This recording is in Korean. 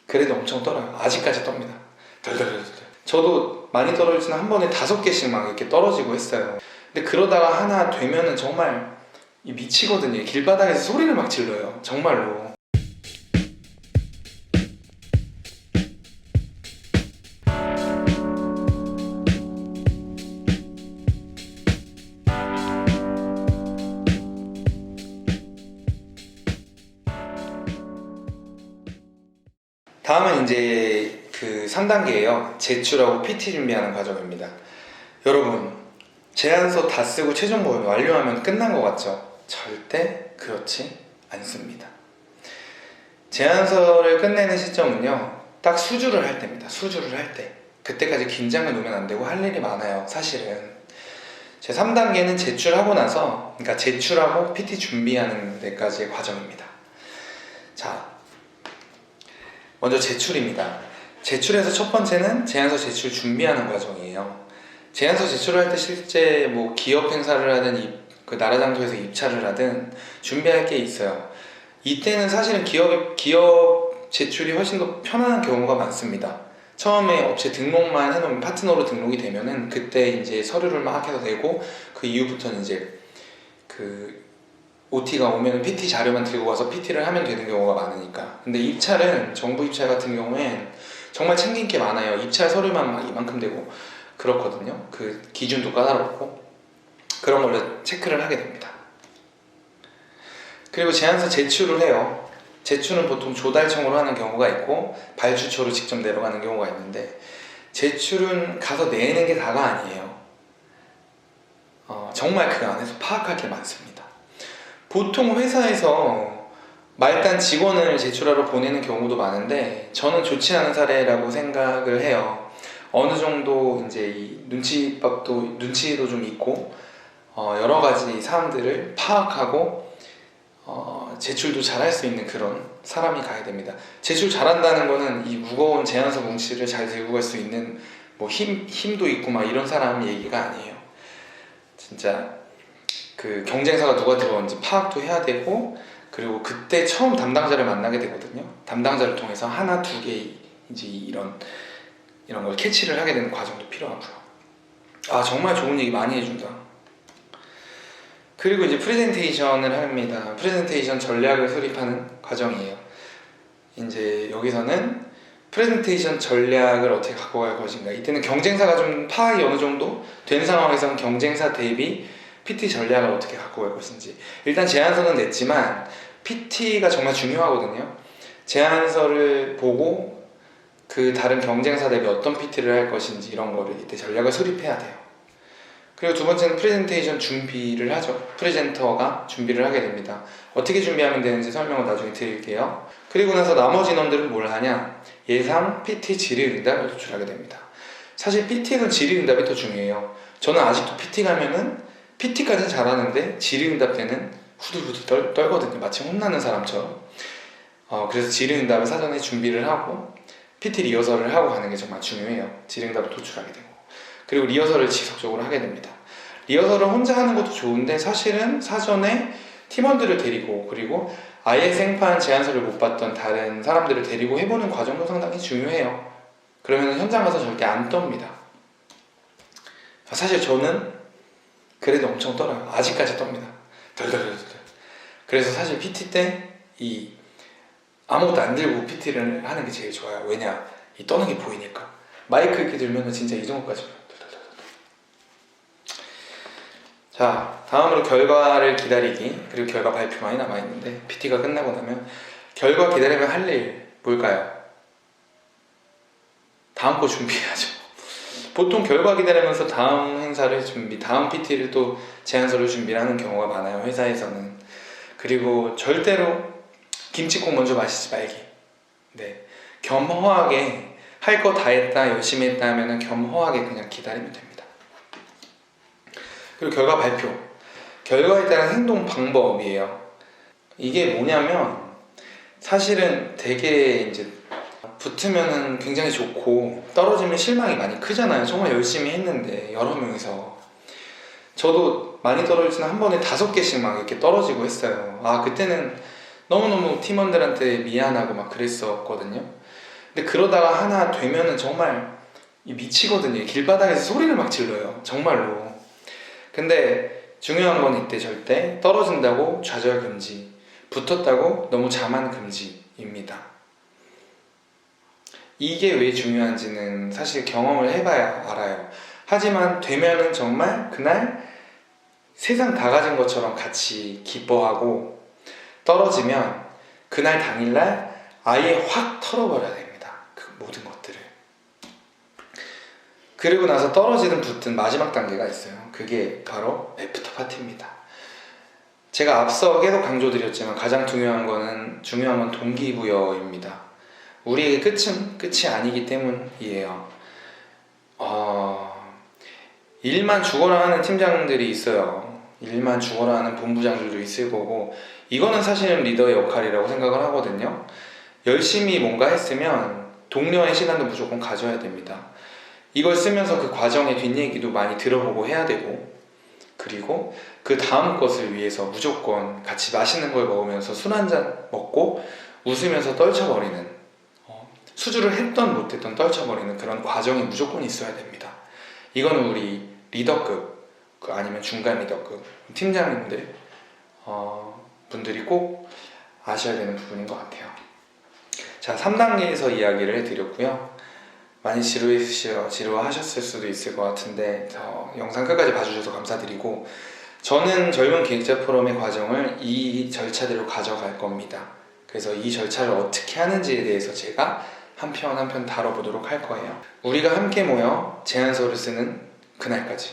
그래도 엄청 떨어요. 아직까지 떱니다. 덜덜덜덜. 저도 많이 떨어지는 한 번에 5개씩 막 이렇게 떨어지고 했어요. 근데 그러다가 하나 되면은 정말 미치거든요. 길바닥에서 소리를 막 질러요. 정말로. 다음은 이제 그 3단계예요. 제출하고 PT 준비하는 과정입니다. 여러분, 제안서 다 쓰고 최종 보면 완료하면 끝난 것 같죠? 절대 그렇지 않습니다. 제안서를 끝내는 시점은요, 딱 수주를 할 때입니다. 수주를 할 때. 그때까지 긴장을 놓으면 안 되고 할 일이 많아요, 사실은. 제 3단계는 제출하고 나서, 그러니까 제출하고 PT 준비하는 데까지의 과정입니다. 자, 먼저 제출입니다. 제출에서 첫 번째는 제안서 제출 준비하는 과정이에요. 제안서 제출을 할 때 실제 뭐 기업 행사를 하든 그 나라 장소에서 입찰을 하든 준비할 게 있어요. 이때는 사실은 기업 제출이 훨씬 더 편안한 경우가 많습니다. 처음에 업체 등록만 해놓으면 파트너로 등록이 되면은 그때 이제 서류를 막 해서 내고 그 이후부터는 이제 그 OT가 오면 PT 자료만 들고 가서 PT를 하면 되는 경우가 많으니까. 근데 입찰은 정부 입찰 같은 경우엔 정말 챙긴 게 많아요. 입찰 서류만 막 이만큼 되고 그렇거든요. 그 기준도 까다롭고 그런 걸로 체크를 하게 됩니다. 그리고 제안서 제출을 해요. 제출은 보통 조달청으로 하는 경우가 있고 발주처로 직접 내려가는 경우가 있는데, 제출은 가서 내는 게 다가 아니에요. 정말 그 안에서 파악할 게 많습니다. 보통 회사에서 말단 직원을 제출하러 보내는 경우도 많은데 저는 좋지 않은 사례라고 생각을 해요. 어느 정도 이제 이 눈치도 좀 있고 여러 가지 사항들을 파악하고 제출도 잘할 수 있는 그런 사람이 가야 됩니다. 제출 잘한다는 거는 이 무거운 제안서 뭉치를 잘 들고 갈 수 있는 뭐 힘도 있고 막 이런 사람 얘기가 아니에요. 진짜 그 경쟁사가 누가 들어오는지 파악도 해야 되고, 그리고 그때 처음 담당자를 만나게 되거든요. 담당자를 통해서 하나, 두 개 이제 이런 걸 캐치를 하게 되는 과정도 필요하고요. 아, 정말 좋은 얘기 많이 해준다. 그리고 이제 프레젠테이션을 합니다. 프레젠테이션 전략을 수립하는 과정이에요. 이제 여기서는 프레젠테이션 전략을 어떻게 갖고 갈 것인가. 이때는 경쟁사가 좀 파악이 어느 정도 된 상황에서는 경쟁사 대비 PT 전략을 어떻게 갖고 갈 것인지. 일단 제안서는 냈지만 PT가 정말 중요하거든요. 제안서를 보고 그 다른 경쟁사 대비 어떤 PT를 할 것인지 이런 거를 이때 전략을 수립해야 돼요. 그리고 두 번째는 프레젠테이션 준비를 하죠. 프레젠터가 준비를 하게 됩니다. 어떻게 준비하면 되는지 설명을 나중에 드릴게요. 그리고 나서 나머지 인원들은 뭘 하냐? 예상, PT, 질의응답을 도출하게 됩니다. 사실 PT에는 질의응답이 더 중요해요. 저는 아직도 PT 가면은 PT까지는 잘하는데 질의응답 때는 후들후들 떨거든요. 마치 혼나는 사람처럼. 그래서 질의응답을 사전에 준비를 하고 PT 리허설을 하고 가는 게 정말 중요해요. 질의응답을 도출하게 되고. 그리고 리허설을 지속적으로 하게 됩니다. 리허설을 혼자 하는 것도 좋은데 사실은 사전에 팀원들을 데리고, 그리고 아예 생판 제안서를 못 봤던 다른 사람들을 데리고 해보는 과정도 상당히 중요해요. 그러면 현장 가서 절대 안 떱니다. 사실 저는 그래도 엄청 떨어요. 아직까지 떱니다. 덜덜덜덜. 그래서 사실 PT 때 아무것도 안 들고 PT를 하는 게 제일 좋아요. 왜냐? 이 떠는 게 보이니까. 마이크 이렇게 들면 진짜 이 정도까지. 자, 다음으로 결과를 기다리기, 그리고 결과 발표 많이 남아있는데 PT가 끝나고 나면 결과 기다리면 할 일 뭘까요? 다음 거 준비해야죠. 보통 결과 기다리면서 다음 행사를 다음 PT를 또 제안서를 준비를 하는 경우가 많아요, 회사에서는. 그리고 절대로 김치국 먼저 마시지 말기. 네, 겸허하게 할 거 다 했다, 열심히 했다 하면 겸허하게 그냥 기다리면 됩니다. 그리고 결과 발표. 결과에 따른 행동 방법이에요. 이게 뭐냐면 사실은 되게 이제 붙으면은 굉장히 좋고 떨어지면 실망이 많이 크잖아요. 정말 열심히 했는데 여러 명이서. 저도 많이 떨어지는 한 번에 5개씩 막 이렇게 떨어지고 했어요. 그때는 너무너무 팀원들한테 미안하고 막 그랬었거든요. 근데 그러다가 하나 되면은 정말 미치거든요. 길바닥에서 소리를 막 질러요. 정말로. 근데 중요한 건 이때 절대 떨어진다고 좌절 금지, 붙었다고 너무 자만 금지입니다. 이게 왜 중요한지는 사실 경험을 해봐야 알아요. 하지만 되면은 정말 그날 세상 다 가진 것처럼 같이 기뻐하고, 떨어지면 그날 당일날 아예 확 털어버려야 됩니다. 그 모든 것들을. 그리고 나서 떨어지든 붙든 마지막 단계가 있어요. 그게 바로 애프터 파티입니다. 제가 앞서 계속 강조드렸지만 가장 중요한 건 동기부여입니다. 우리의 끝은 끝이 아니기 때문이에요. 일만 죽어라 하는 팀장들이 있어요. 일만 죽어라 하는 본부장들도 있을 거고, 이거는 사실은 리더의 역할이라고 생각을 하거든요. 열심히 뭔가 했으면 동료의 시간도 무조건 가져야 됩니다. 이걸 쓰면서 그 과정의 뒷얘기도 많이 들어보고 해야 되고, 그리고 그 다음 것을 위해서 무조건 같이 맛있는 걸 먹으면서 술 한잔 먹고 웃으면서 떨쳐버리는, 수주를 했던 못했던 떨쳐버리는 그런 과정이 무조건 있어야 됩니다. 이거는 우리 리더급, 아니면 중간 리더급 팀장님들 분들이 꼭 아셔야 되는 부분인 것 같아요. 자, 3단계에서 이야기를 해드렸고요. 많이 지루하셨을 수도 있을 것 같은데 영상 끝까지 봐주셔서 감사드리고, 저는 젊은 기획자 포럼의 과정을 이 절차대로 가져갈 겁니다. 그래서 이 절차를 어떻게 하는지에 대해서 제가 한 편 한 편 다뤄보도록 할 거예요. 우리가 함께 모여 제안서를 쓰는 그날까지.